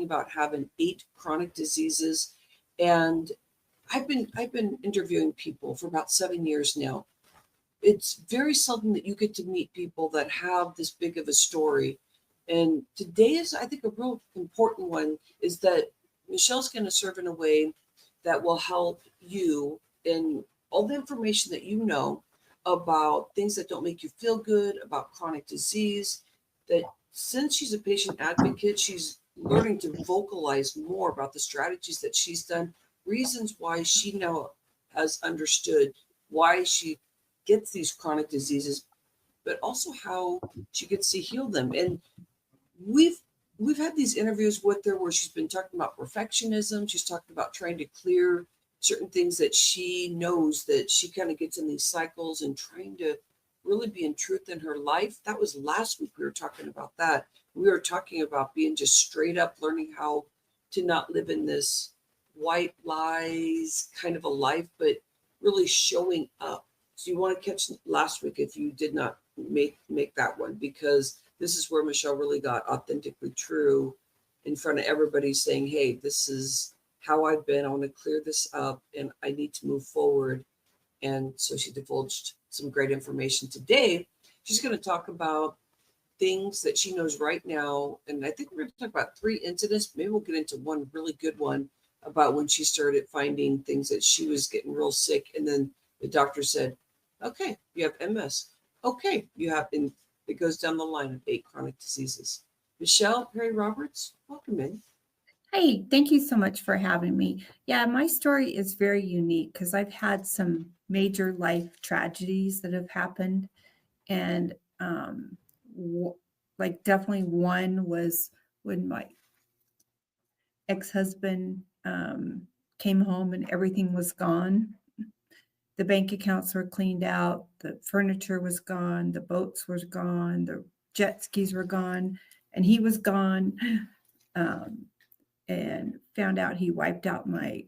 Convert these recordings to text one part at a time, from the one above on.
talking about having 8 chronic diseases. And I've been interviewing people for about 7 years now. It's very seldom that you get to meet people that have this big of a story. And today is, I think, a real important one is that Michelle's going to serve in a way that will help you in all the information that you know about things that don't make you feel good, about chronic disease, that since she's a patient advocate, she's learning to vocalize more about the strategies that she's done, reasons why she now has understood why she gets these chronic diseases, but also how she gets to heal them. And we've we've had these interviews with her where she's been talking about perfectionism. She's talking about trying to clear certain things that she knows that she kind of gets in these cycles and trying to really be in truth in her life. That was last week. We were talking about that. We were talking about being just straight up learning how to not live in this white lies kind of a life, but really showing up. So you want to catch last week if you did not make that one, because this is where Michelle really got authentically true in front of everybody, saying, hey, this is how I've been. I want to clear this up and I need to move forward. And so she divulged some great information today. She's going to talk about things that she knows right now. And I think we're going to talk about 3 incidents. Maybe we'll get into one really good one about when she started finding things that she was getting real sick. And then the doctor said, okay, you have MS. Okay, you have, and it goes down the line of 8 chronic diseases. Michell Perry Roberts, welcome in. Hey, thank you so much for having me. Yeah, my story is very unique because I've had some major life tragedies that have happened. And like definitely one was when my ex-husband came home and everything was gone. The bank accounts were cleaned out, the furniture was gone, the boats were gone, the jet skis were gone, and he was gone. And found out he wiped out my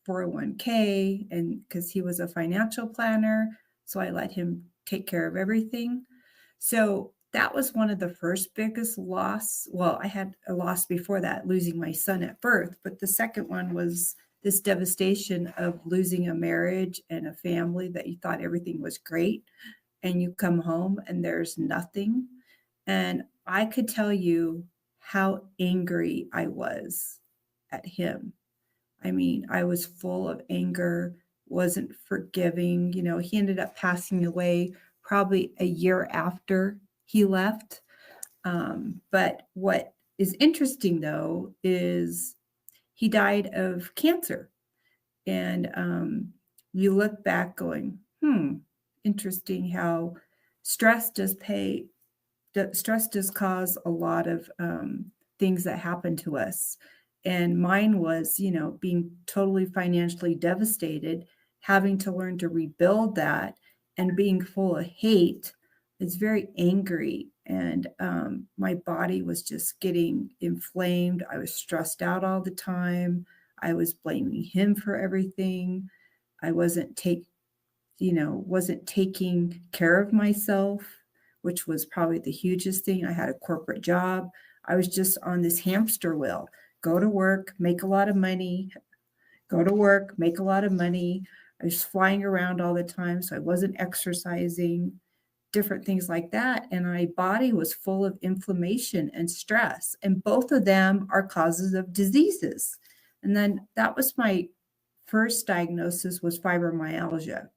401k, and because he was a financial planner, so I let him take care of everything. So that was one of the first biggest loss. Well, I had a loss before that, losing my son at birth, but the second one was this devastation of losing a marriage and a family that you thought everything was great, and you come home and there's nothing. And I could tell you how angry I was at him. I mean, I was full of anger, wasn't forgiving. You know, he ended up passing away probably a year after he left. But what is interesting, though, is he died of cancer. And you look back going, interesting how stress does pay stress does cause a lot of things that happen to us. And mine was, being totally financially devastated, having to learn to rebuild that, and being full of hate. It's very angry. And my body was just getting inflamed. I was stressed out all the time. I was blaming him for everything. I wasn't taking care of myself, which was probably the hugest thing. I had a corporate job. I was just on this hamster wheel. Go to work, make a lot of money, go to work, make a lot of money. I was flying around all the time, so I wasn't exercising, different things like that. And my body was full of inflammation and stress. And both of them are causes of diseases. And then that was my first diagnosis, was fibromyalgia.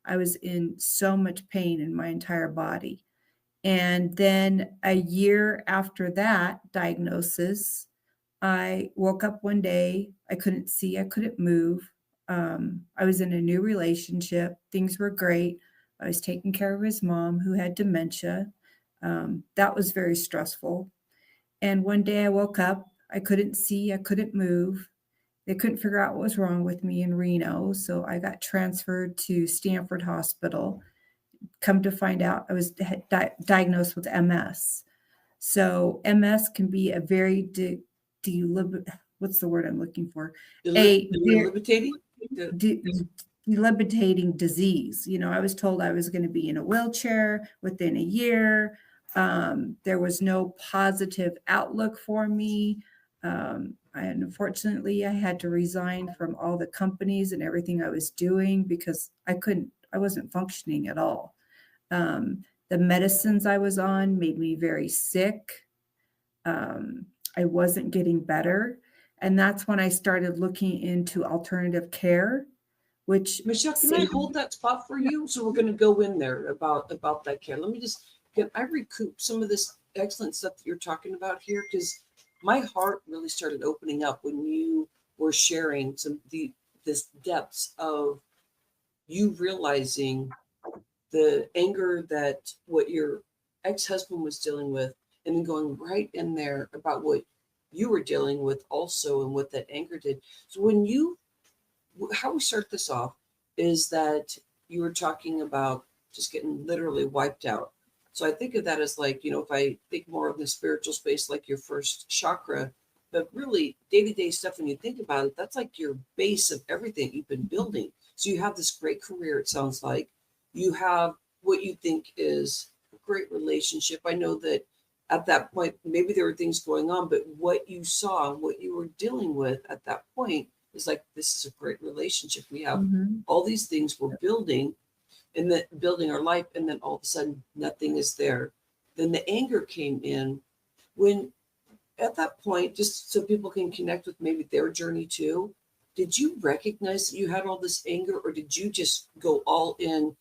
I was in so much pain in my entire body. And then a year after that diagnosis, I woke up one day. I couldn't see, I couldn't move. I was in a new relationship. Things were great. I was taking care of his mom who had dementia. That was very stressful. And one day I woke up. I couldn't see, I couldn't move. They couldn't figure out what was wrong with me in Reno. So I got transferred to Stanford Hospital. Come to find out, I was diagnosed with MS. So MS can be a very what's the word I'm looking for? Debilitating? Debilitating disease. I was told I was going to be in a wheelchair within a year. There was no positive outlook for me. And unfortunately, I had to resign from all the companies and everything I was doing because I wasn't functioning at all. The medicines I was on made me very sick. I wasn't getting better. And that's when I started looking into alternative care, which Michelle, can I saved. hold that spot for you? So we're going to go in there about that care. Let me just, can I recoup some of this excellent stuff that you're talking about here? Because my heart really started opening up when you were sharing this depths of you realizing the anger that what your ex-husband was dealing with, and then going right in there about what you were dealing with also and what that anger did. So how we start this off is that you were talking about just getting literally wiped out. So I think of that as like, if I think more of the spiritual space, like your first chakra, but really day-to-day stuff, when you think about it, that's like your base of everything you've been building. So you have this great career, it sounds like. You have what you think is a great relationship. I know that at that point, maybe there were things going on, but what you saw, what you were dealing with at that point is like, this is a great relationship. We have Mhm. all these things we're building and then building our life, and then all of a sudden nothing is there. Then the anger came in when at that point, just so people can connect with maybe their journey too. Did you recognize that you had all this anger, or did you just go all in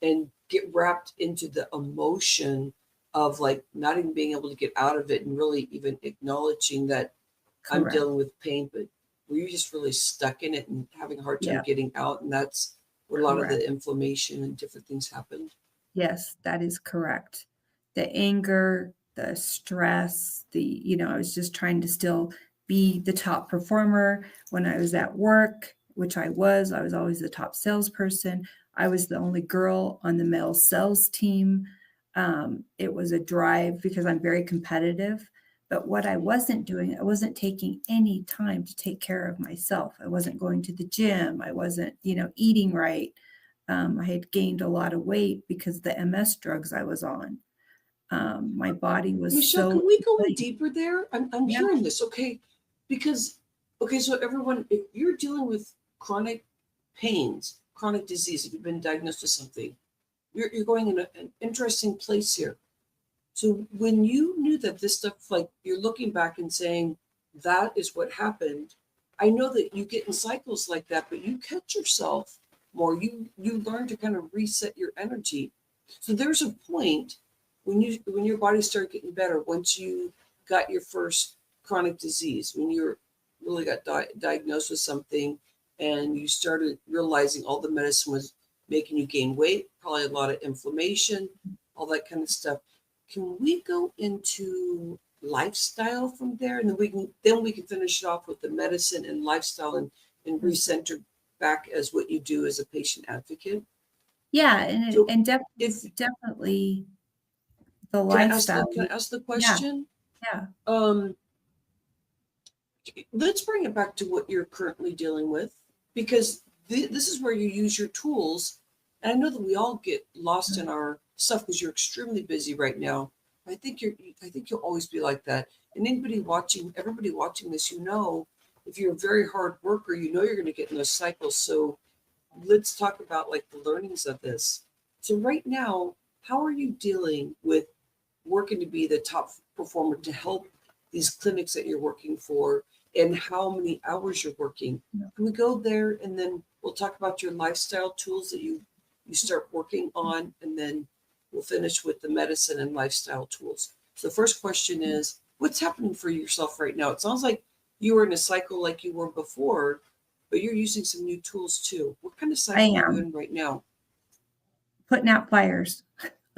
and get wrapped into the emotion of like not even being able to get out of it and really even acknowledging that I'm Correct. dealing with pain, but were you just really stuck in it and having a hard time Yeah, getting out? And that's where a lot of correct. the inflammation and different things happened. Yes, that is correct. The anger, the stress, I was just trying to still be the top performer when I was at work, which I was. I was always the top salesperson. I was the only girl on the male sales team. It was a drive because I'm very competitive. But what I wasn't doing, I wasn't taking any time to take care of myself. I wasn't going to the gym. I wasn't, eating right. I had gained a lot of weight because the MS drugs I was on. My body was Michelle, so can we go in inflamed. deeper there? I'm Yeah, hearing this, okay? Because, okay, so everyone, if you're dealing with chronic pains, chronic disease, if you've been diagnosed with something, you're going in an interesting place here. So when you knew that this stuff, like you're looking back and saying, that is what happened, I know that you get in cycles like that, but you catch yourself more. You learn to kind of reset your energy. So there's a point when your body started getting better, once you got your first chronic disease, when you really got diagnosed with something and you started realizing all the medicine was making you gain weight, probably a lot of inflammation, all that kind of stuff. Can we go into lifestyle from there, and then we can finish it off with the medicine and lifestyle, and recenter back as what you do as a patient advocate? yeah, and So and if definitely the can I ask lifestyle. the Yeah, question? yeah, Um, let's bring it back to what you're currently dealing with, because this is where you use your tools. And I know that we all get lost in our stuff because you're extremely busy right now. I think you'll always be like that. And everybody watching this, if you're a very hard worker, you're going to get in those cycles. So let's talk about like the learnings of this. So right now, how are you dealing with working to be the top performer to help these clinics that you're working for, and how many hours you're working? yeah. Can we go there, and then we'll talk about your lifestyle tools that you start working on, and then we'll finish with the medicine and lifestyle tools. So the first question is, what's happening for yourself right now? It sounds like you were in a cycle like you were before, but you're using some new tools too. What kind of I cycle are you am in right now? putting out fires.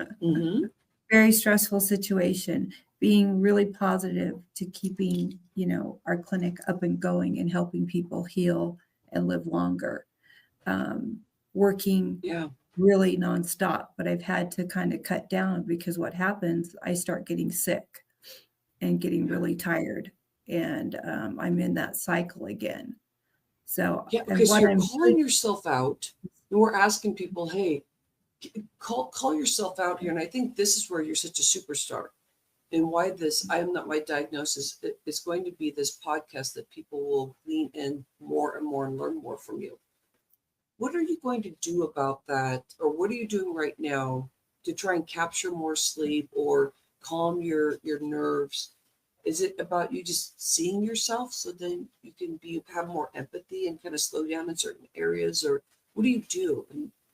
Mm-hmm. Very stressful situation. Being really positive to keeping, our clinic up and going and helping people heal and live longer. Working Yeah. really nonstop, but I've had to kind of cut down because what happens, I start getting sick and getting Yeah. really tired, and I'm in that cycle again. So, Yeah. Okay. and So what you're I'm calling yourself out, and we're asking people, hey, call yourself out here. And I think this is where you're such a superstar and why this I am not my diagnosis is going to be this podcast that people will lean in more and more and learn more from you. What are you going to do about that? Or what are you doing right now to try and capture more sleep or calm your nerves? Is it about you just seeing yourself so then you can have more empathy and kind of slow down in certain areas? Or what do you do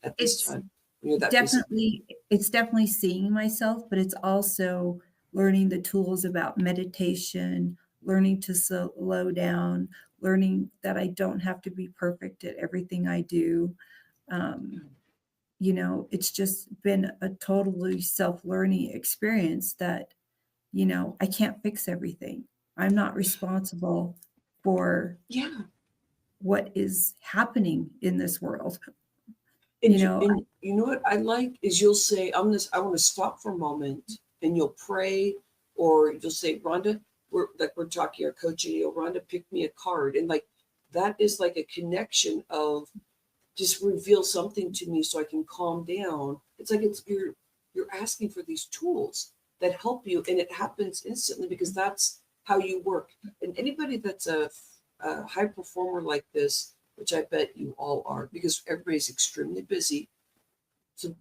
at this It's time when you're that busy? definitely seeing myself, but it's also learning the tools about meditation, learning to slow down, learning that I don't have to be perfect at everything I do. Um, it's just been a totally self-learning experience that, I can't fix everything. I'm not responsible for Yeah. what is happening in this world. And You you, know, and you know what I like is you'll say, I want to stop for a moment, and you'll pray, or you'll say, Rhonda, we're talking or coaching you, Rhonda, pick me a card. And like that is like a connection of just reveal something to me so I can calm down. It's like you're asking for these tools that help you, and it happens instantly because that's how you work. And anybody that's a high performer like this, which I bet you all are, because everybody's extremely busy. So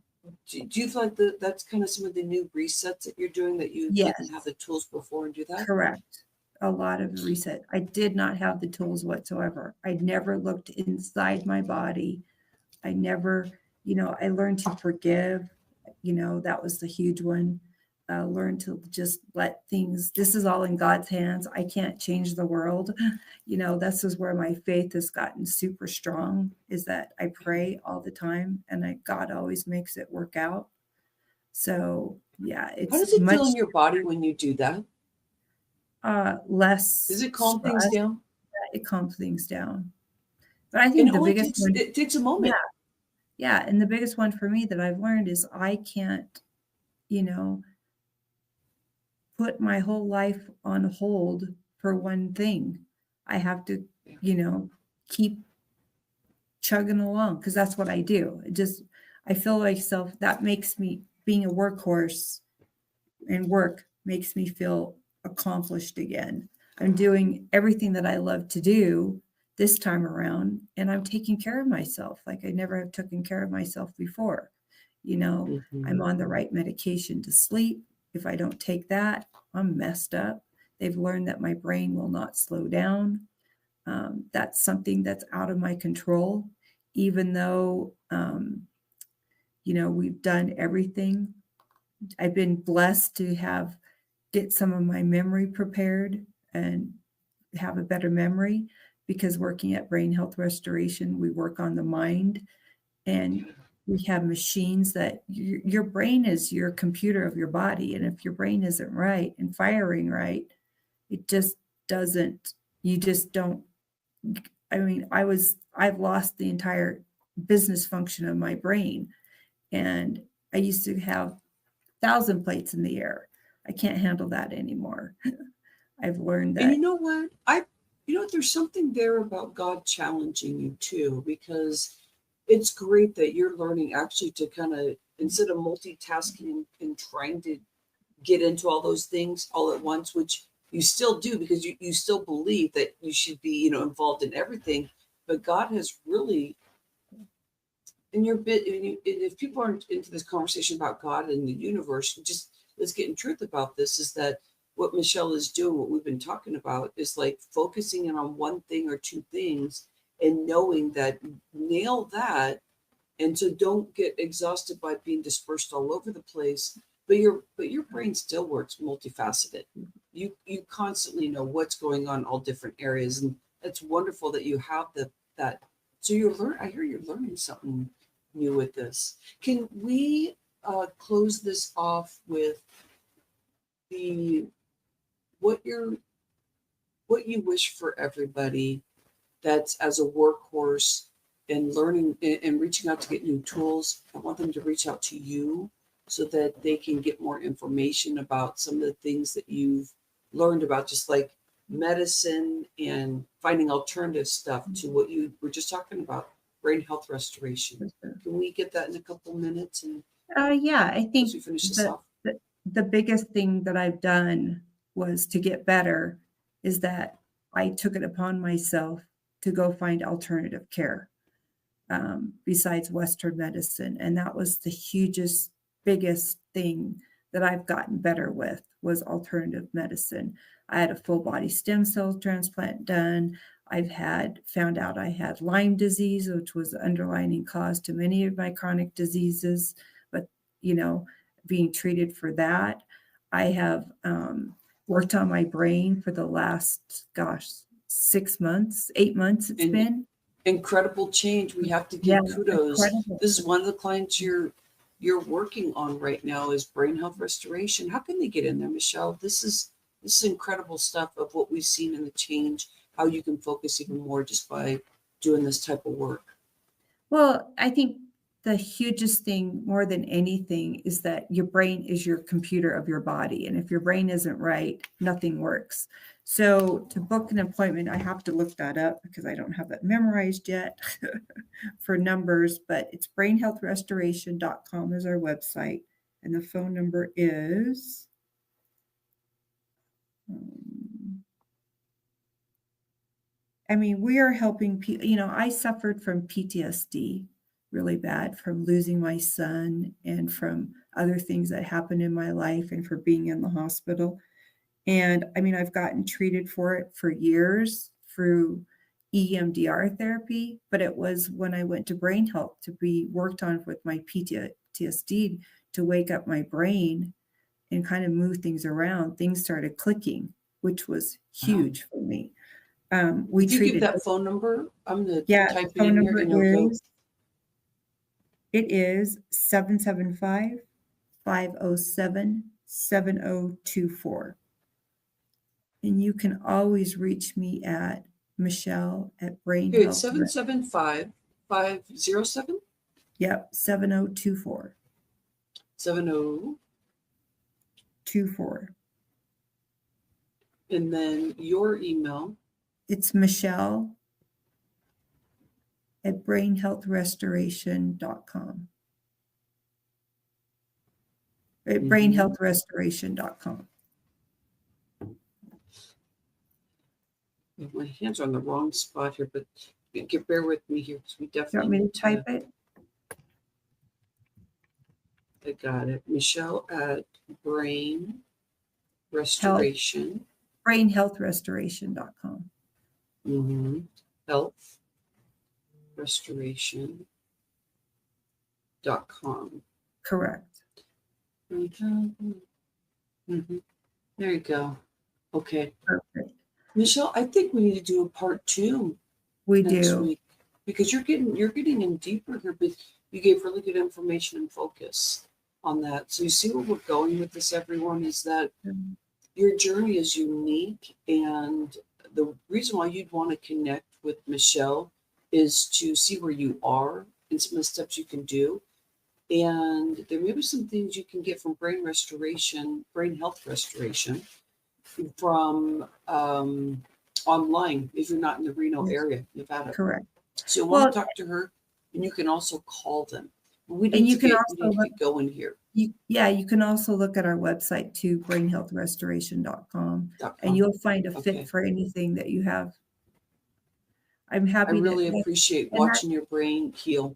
do you feel like that's kind of some of the new resets that you're doing that you didn't have yes. the tools before and do that? Correct. A lot of reset. I did not have the tools whatsoever. I never looked inside my body. I never, I learned to forgive. That was the huge one. Learn to just let things, this is all in God's hands. I can't change the world. This is where my faith has gotten super strong, is that I pray all the time and God always makes it work out. So yeah, How it's does it feel much in your body when you do that? Does less it calm things stress. down? It calms things down. But I And think it the only biggest takes one, it takes a yeah, moment. yeah, and the biggest one for me that I've learned is I can't, you know, put my whole life on hold for one thing. I have to, Yeah. keep chugging along because that's what I do. I feel like that makes me being a workhorse and work makes me feel accomplished again. I'm doing everything that I love to do this time around, and I'm taking care of myself like I never have taken care of myself before. I'm Mhm. on the right medication to sleep. If I don't take that, I'm messed up. They've learned that my brain will not slow down. That's something that's out of my control, even though, we've done everything. I've been blessed to get some of my memory prepared and have a better memory because working at Brain Health Restoration, we work on the mind and we have machines that your brain is your computer of your body. And if your brain isn't right and firing right, it just doesn't, you just don't. I mean, I've lost the entire business function of my brain. And I used to have 1,000 plates in the air. I can't handle that anymore. I've learned And you that. know what? There's something there about God challenging you too, because it's great that you're learning actually to kind of, instead of multitasking and trying to get into all those things all at once, which you still do because you still believe that you should be, involved in everything. But God has really, in your bit, if people aren't into this conversation about God and the universe, just let's get in truth about this, is that what Michelle is doing, what we've been talking about, is like focusing in on one thing or two things and knowing that nail that. And so don't get exhausted by being dispersed all over the place. But your brain still works multifaceted. You constantly know what's going on in all different areas, and it's wonderful that you have that. So I hear you're learning something new with this. Can we close this off with the what you're what you wish for everybody that's as a workhorse and learning and reaching out to get new tools? I want them to reach out to you so that they can get more information about some of the things that you've learned about, just like medicine and finding alternative stuff to what you were just talking about, brain health restoration. Can we get that in a couple minutes and Yeah, I as think we finish this the, off? the the biggest thing that I've done was to get better is that I took it upon myself to go find alternative care besides Western medicine. And that was the hugest, biggest thing that I've gotten better with was alternative medicine. I had a full body stem cell transplant done. Found out I had Lyme disease, which was the underlying cause to many of my chronic diseases, but, you know, being treated for that. I have worked on my brain for the last, 6 months, 8 months it's And been. incredible change. We have to Yeah, give kudos. incredible. This is one of the clients you're working on right now is brain health restoration. How can they get in there, Michelle? This is incredible stuff of what we've seen in the change, how you can focus even more just by doing this type of work. Well, I think the hugest thing more than anything is that your brain is your computer of your body. And if your brain isn't right, nothing works. So to book an appointment, I have to look that up because I don't have that memorized yet for numbers, but it's brainhealthrestoration.com is our website. And the phone number is we are helping people. I suffered from PTSD really bad from losing my son and from other things that happened in my life and for being in the hospital. And I've gotten treated for it for years through EMDR therapy, but it was when I went to brain health to be worked on with my PTSD to wake up my brain and kind of move things around. Things started clicking, which was huge for me. We If you treated give that phone number, I'm going to Yeah, type it phone in here number and it'll go. it is 775-507-7024. And you can always reach me at Michelle at Brain Okay, Health. it's 775-507? Yep, 7024. 7024. And then your email. It's Michelle at brainhealthrestoration.com. At brainhealthrestoration.com. My hands are on the wrong spot here, but bear with me here because we You definitely want me to need type it? I got it. Michelle at Brain Restoration. Brainhealthrestoration.com. Health Restoration.com. Correct. There you go. Okay. Perfect. Michelle, I think we need to do a part 2 We next do. week because you're getting in deeper here, but you gave really good information and focus on that. So you see where we're going with this, everyone, is that your journey is unique, and the reason why you'd want to connect with Michelle is to see where you are and some of the steps you can do. And there may be some things you can get from brain health restoration from online if you're not in the Reno area, Nevada. Correct. So you want to talk to her, and you can also call them. We need to get going here. You can also look at our website too, brainhealthrestoration.com, and you'll find a fit for anything that you have. I'm happy. I really appreciate watching your brain heal.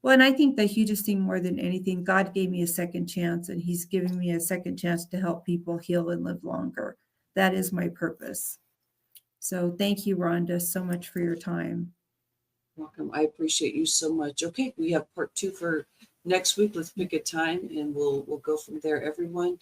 Well, and I think the hugest thing more than anything, God gave me a second chance, and He's giving me a second chance to help people heal and live longer. That is my purpose. So thank you, Rhonda, so much for your time. Welcome. I appreciate you so much. Okay, we have part 2 for next week. Let's pick a time and we'll go from there. Everyone,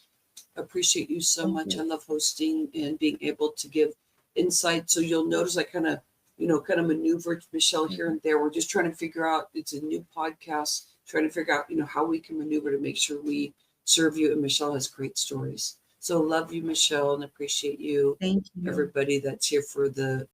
appreciate you so much. I love hosting and being able to give insight. So you'll notice I kind of maneuvered Michelle here and there. We're just trying to figure out, it's a new podcast, trying to figure out, how we can maneuver to make sure we serve you. And Michelle has great stories. So love you, Michelle, and appreciate you. Thank you. Everybody that's here for the